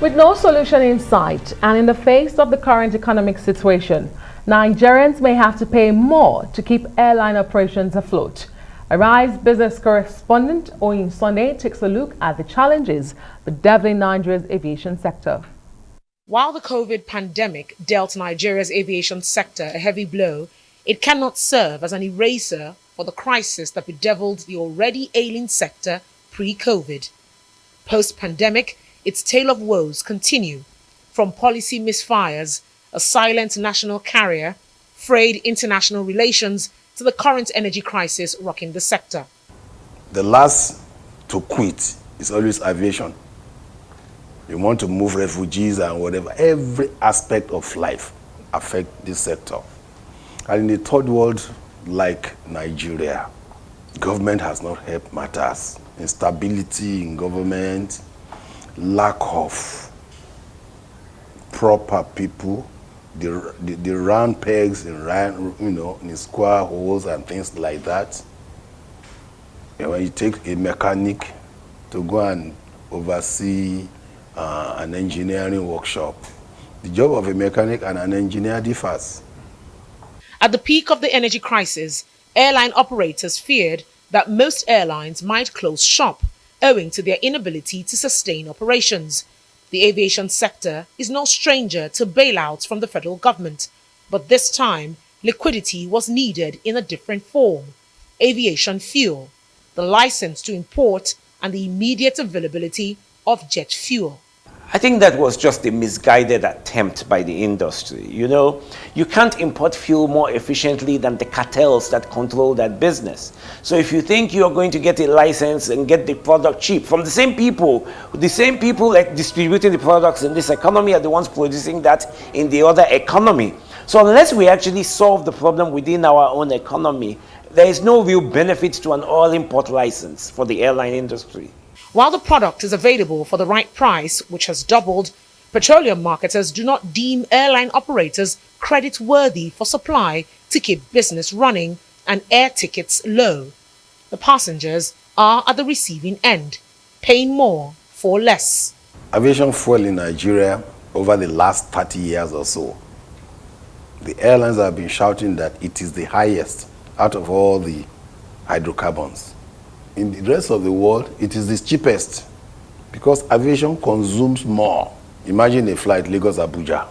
With no solution in sight and in the face of the current economic situation, Nigerians may have to pay more to keep airline operations afloat. Arise business correspondent Oyin Sunday takes a look at the challenges bedeviling Nigeria's aviation sector. While the COVID pandemic dealt Nigeria's aviation sector a heavy blow, it cannot serve as an eraser for the crisis that bedeviled the already ailing sector pre-COVID. Post-pandemic, its tale of woes continue, from policy misfires, a silent national carrier, frayed international relations, to the current energy crisis rocking the sector. The last to quit is always aviation. You want to move refugees and whatever. Every aspect of life affects this sector. And in the third world, like Nigeria, government has not helped matters. Instability in government, lack of proper people, the round pegs in in square holes and things like that. When you take a mechanic to go and oversee an engineering workshop, the job of a mechanic and an engineer differs. At the peak of the energy crisis, airline operators feared that most airlines might close shop owing to their inability to sustain operations. The aviation sector is no stranger to bailouts from the federal government, but this time liquidity was needed in a different form: aviation fuel, the license to import, and the immediate availability of jet fuel. I think that was just a misguided attempt by the industry. You know, you can't import fuel more efficiently than the cartels that control that business. So if you think you're going to get a license and get the product cheap from the same people like distributing the products in this economy are the ones producing that in the other economy. So unless we actually solve the problem within our own economy, there is no real benefit to an oil import license for the airline industry. While the product is available for the right price, which has doubled, petroleum marketers do not deem airline operators credit-worthy for supply to keep business running and air tickets low. The passengers are at the receiving end, paying more for less. Aviation fuel in Nigeria over the last 30 years or so, the airlines have been shouting that it is the highest out of all the hydrocarbons. In the rest of the world, it is the cheapest because aviation consumes more. Imagine a flight Lagos-Abuja,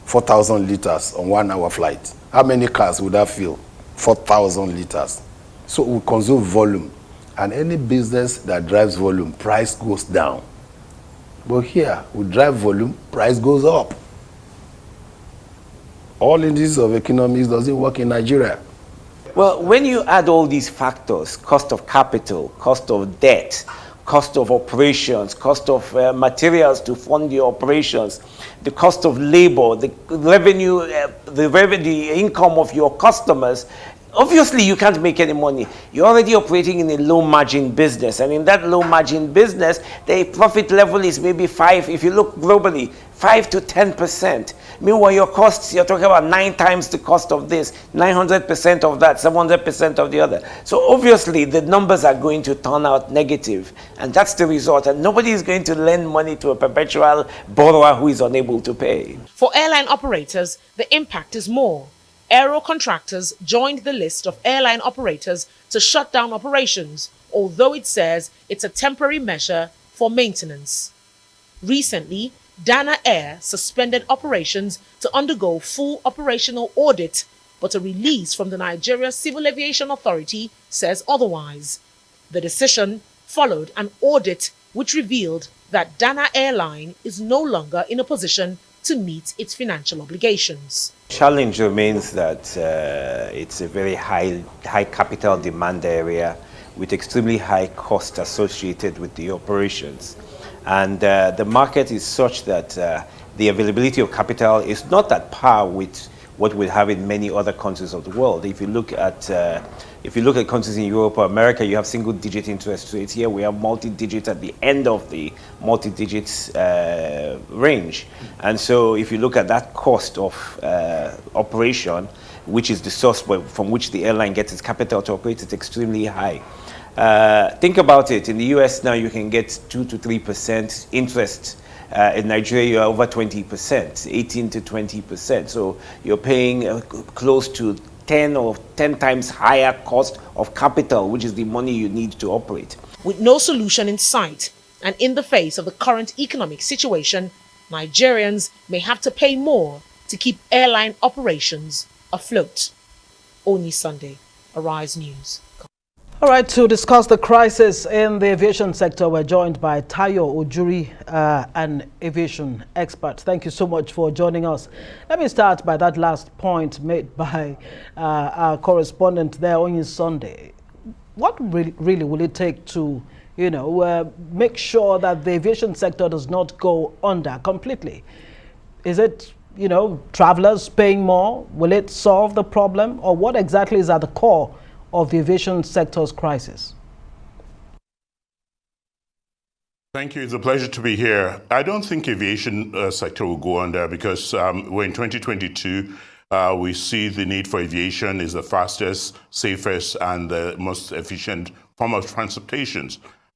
4,000 liters on 1 hour flight. How many cars would that fill? 4,000 liters. So we consume volume. And any business that drives volume, price goes down. But here, we drive volume, price goes up. All indices of economics doesn't work in Nigeria. Well, when you add all these factors, cost of capital, cost of debt, cost of operations, cost of materials to fund your operations, the cost of labor, the revenue, the income of your customers, obviously you can't make any money. You're already operating in a low margin business, and in that low margin business, the profit level is maybe 5, if you look globally, 5 to 10%. Meanwhile, your costs, you're talking about 9 times the cost of this, 900% of that, 700% of the other. So obviously the numbers are going to turn out negative, and that's the result. And nobody is going to lend money to a perpetual borrower who is unable to pay. For airline operators, the impact is more. Aero contractors joined the list of airline operators to shut down operations, although it says it's a temporary measure for maintenance. Recently, Dana Air suspended operations to undergo full operational audit, but a release from the Nigeria Civil Aviation Authority says otherwise. The decision followed an audit which revealed that Dana Airline is no longer in a position to meet its financial obligations. Challenge remains that it's a very high capital demand area with extremely high cost associated with the operations. And the market is such that the availability of capital is not at par with what we have in many other countries of the world. If you look at countries in Europe or America, you have single-digit interest rates. Here we have multi-digit at the end of the multi-digits range. And so if you look at that cost of operation, which is the source from which the airline gets its capital to operate, it's extremely high. Think about it. In the US now, you can get 2 to 3% interest In Nigeria, you're over 20%, 18 to 20%. So you're paying close to 10 times higher cost of capital, which is the money you need to operate. With no solution in sight and in the face of the current economic situation, Nigerians may have to pay more to keep airline operations afloat. Oni Sunday, Arise News. All right, to discuss the crisis in the aviation sector, we're joined by Tayo Ojuri, an aviation expert. Thank you so much for joining us. Let me start by that last point made by our correspondent there on Sunday. What really will it take to, make sure that the aviation sector does not go under completely? Is it, travelers paying more? Will it solve the problem? Or what exactly is at the core of the aviation sector's crisis? Thank you. It's a pleasure to be here. I don't think aviation sector will go under because we're in 2022. We see the need for aviation is the fastest, safest, and the most efficient form of transportation.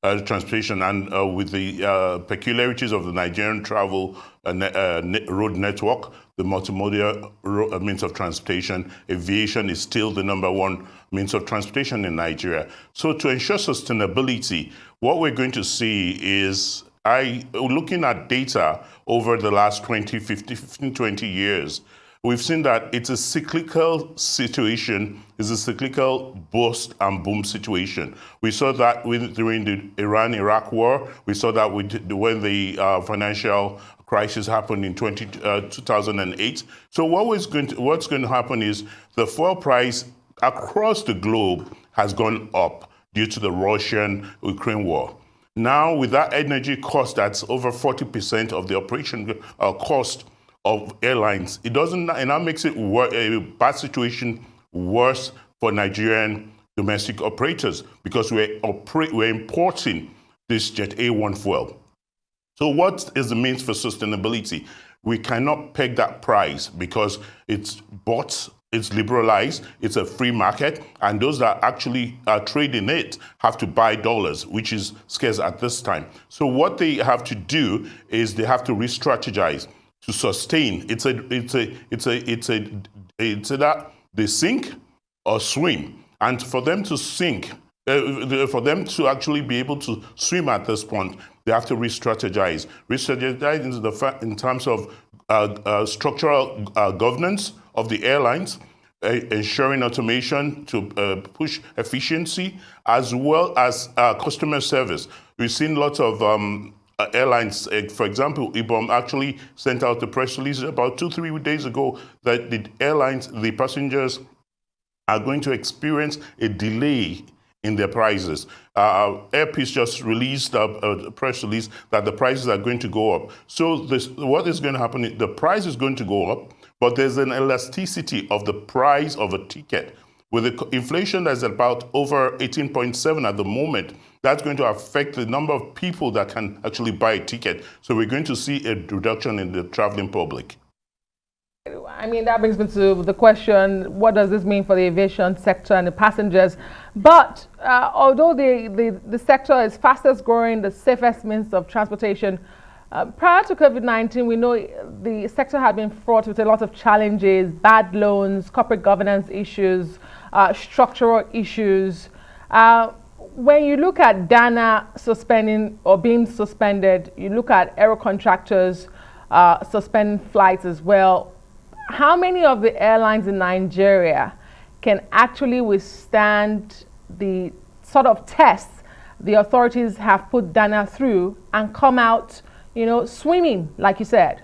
And with the peculiarities of the Nigerian travel road network, the multimodal means of transportation, aviation is still the #1 means of transportation in Nigeria. So to ensure sustainability, what we're going to see is, looking at data over the last 15, 20 years, we've seen that it's a cyclical situation, it's a cyclical bust and boom situation. We saw that during the Iran-Iraq war. We saw that when the financial crisis happened in 2008. So what's going to happen is the fuel price across the globe has gone up due to the Russian-Ukraine war. Now, with that energy cost, that's over 40% of the operation cost of airlines. It now makes it a bad situation worse for Nigerian domestic operators because we're importing this Jet A1 fuel. So what is the means for sustainability? We cannot peg that price because it's bought, it's liberalized, it's a free market, and those that actually trade in it have to buy dollars, which is scarce at this time. So what they have to do is they have to re-strategize to sustain. It's that they sink or swim, and for them to sink, for them to actually be able to swim at this point, they have to re-strategize. Re-strategize in terms of structural governance of the airlines, ensuring automation to push efficiency, as well as customer service. We've seen lots of airlines, for example, IBOM actually sent out a press release about 2-3 days ago that the passengers are going to experience a delay in their prices. Airpeace just released a press release that the prices are going to go up. So what is going to happen is the price is going to go up, but there's an elasticity of the price of a ticket. With the inflation that's about over 18.7 at the moment, that's going to affect the number of people that can actually buy a ticket. So we're going to see a reduction in the traveling public. I mean, that brings me to the question, what does this mean for the aviation sector and the passengers? But although the sector is fastest growing, the safest means of transportation, prior to COVID-19, we know the sector had been fraught with a lot of challenges, bad loans, corporate governance issues, structural issues. When you look at Dana suspending or being suspended, you look at aero contractors suspending flights as well. How many of the airlines in Nigeria can actually withstand the sort of tests the authorities have put Dana through and come out, swimming, like you said?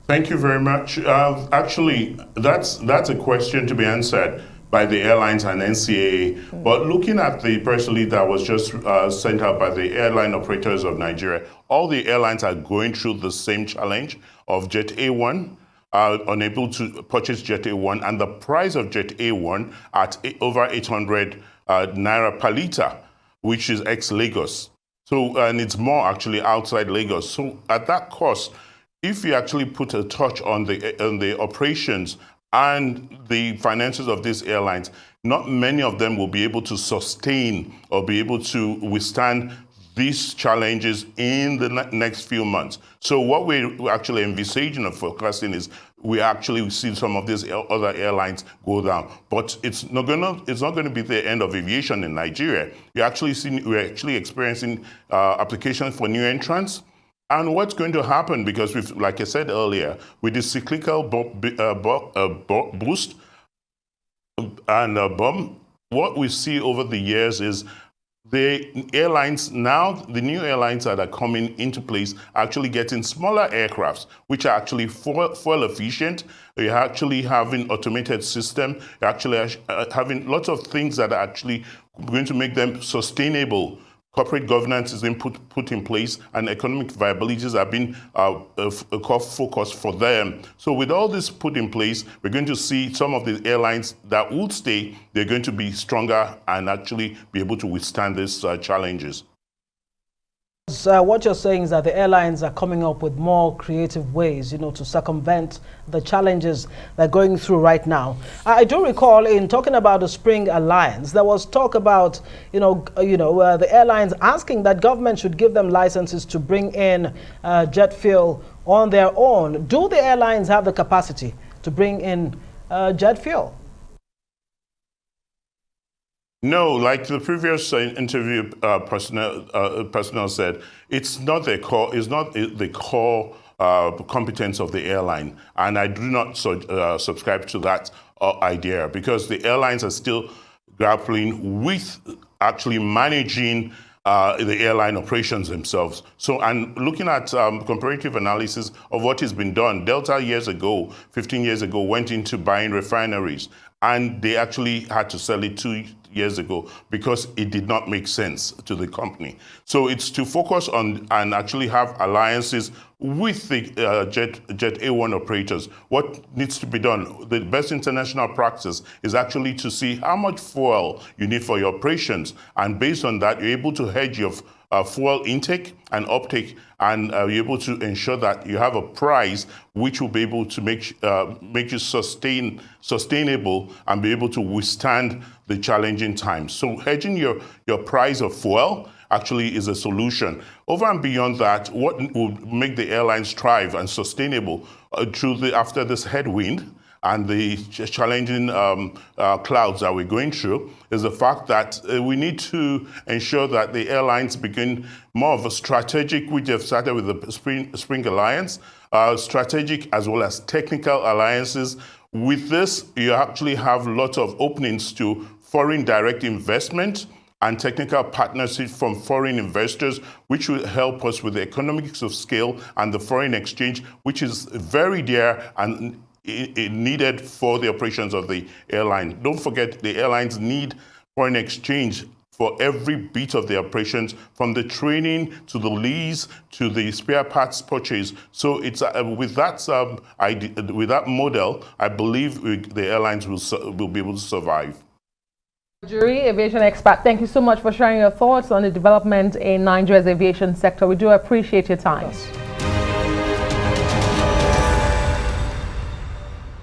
Thank you very much. Actually, that's a question to be answered by the airlines and NCAA. But looking at the press release that was just sent out by the airline operators of Nigeria, all the airlines are going through the same challenge of Jet A1, unable to purchase Jet A1, and the price of Jet A1 at over 800 naira per liter, which is ex-Lagos. So, and it's more actually outside Lagos. So at that cost, if you actually put a touch on the operations and the finances of these airlines, not many of them will be able to sustain or be able to withstand these challenges in the next few months. So what we're actually envisaging and forecasting is we actually see some of these other airlines go down, but it's not going to be the end of aviation in Nigeria. We're actually experiencing applications for new entrants. And what's going to happen, because like I said earlier, with the cyclical boost and boom, what we see over the years is the new airlines that are coming into place are actually getting smaller aircrafts, which are actually fuel efficient. You're actually having automated system. You're actually having lots of things that are actually going to make them sustainable. Corporate governance is being put in place, and economic viabilities have been a core focus for them. So with all this put in place, we're going to see some of the airlines that would stay, they're going to be stronger and actually be able to withstand these challenges. What you're saying is that the airlines are coming up with more creative ways, to circumvent the challenges they're going through right now. I do recall in talking about the Spring Alliance, there was talk about, the airlines asking that government should give them licenses to bring in jet fuel on their own. Do the airlines have the capacity to bring in jet fuel? No, like the previous interview personnel said, it's not the core competence of the airline, and I do not subscribe to that idea, because the airlines are still grappling with actually managing the airline operations themselves. So, and looking at comparative analysis of what has been done, Delta 15 years ago, went into buying refineries, and they actually had to sell it 2 years ago because it did not make sense to the company. So it's to focus on and actually have alliances with the Jet A1 operators. What needs to be done? The best international practice is actually to see how much fuel you need for your operations, and based on that, you're able to hedge your fuel intake and uptake, and you're able to ensure that you have a price which will be able to make you sustainable and be able to withstand the challenging times. So hedging your price of fuel actually is a solution. Over and beyond that, what will make the airlines thrive and sustainable after this headwind and the challenging clouds that we're going through is the fact that we need to ensure that the airlines begin more of a strategic, which have started with the Spring Alliance, strategic as well as technical alliances. With this, you actually have lots of openings to foreign direct investment and technical partnership from foreign investors, which will help us with the economics of scale and the foreign exchange, which is very dear and needed for the operations of the airline. Don't forget, the airlines need foreign exchange for every bit of the operations, from the training to the lease to the spare parts purchase. So it's with that model, I believe the airlines will be able to survive. Ojuri, aviation expert, thank you so much for sharing your thoughts on the development in Nigeria's aviation sector. We do appreciate your time. Yes.